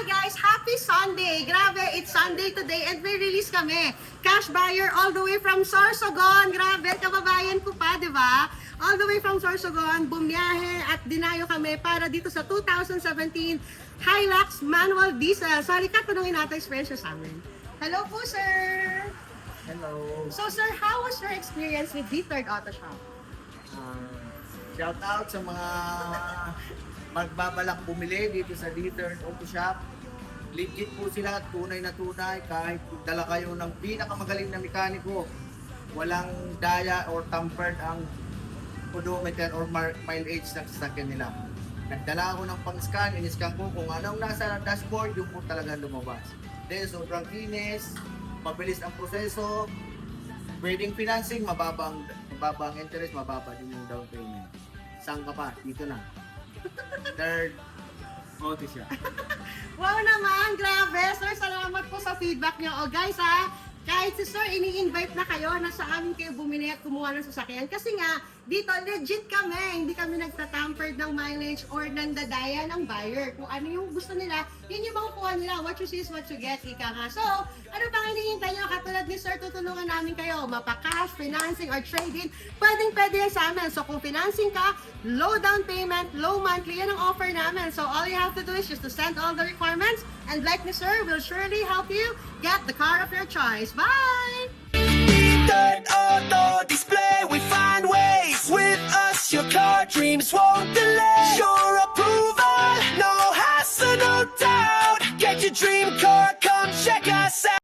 guys! Happy Sunday! Grabe, it's Sunday today and may release kami. Cash buyer all the way from Sorsogon. Grabe, kababayan ko pa, di ba? All the way from Sorsogon, bumiyahe at dinayo kami para dito sa 2017 Hilux manual diesel. So, halika, tanungin natin experience sa amin. Hello po, sir! Hello. So, sir, how was your experience with D3rd Auto Shop? Shout out sa mga magbabalak bumili dito sa D3rd Auto Shop. Legit po sila, tunay na tunay. Kahit dala kayo ng pinakamagaling na mekaniko, walang daya or tampered ang odometer or mileage ng sasakyan nila. Nagdala ako ng pang-scan, in-scan ko kung anong nasa dashboard, yung po talaga lumabas. Then, sobrang kinis, mabilis ang proseso, pwedeng financing, mababa ang interest, mababa din yung down payment. Saan ka pa? Dito na. Third Auto Shop. Wow naman, grabe. Sir, salamat po sa feedback niyo. O guys ha, kahit si Sir ini-invite na kayo na sa amin kayo bumili at kumuha ng sasakyan. Kasi nga, dito legit kami. Hindi kami nagtatampered ng mileage or ng dadaya ng buyer. Kung ano yung gusto nila, yun yung makukuha nila. What you see is what you get, ika nga. So, ano pang hinihintay nyo? Katulad ni Sir, tutulungan namin kayo. Mapa-cash, financing, or trade-in. Pwede yan sa amin. So, kung financing ka, low down payment, low monthly, yan ang offer namin. So, all you have to do is just to send all the requirements. And like ni Sir, we'll surely help you get the car of your choice. Bye!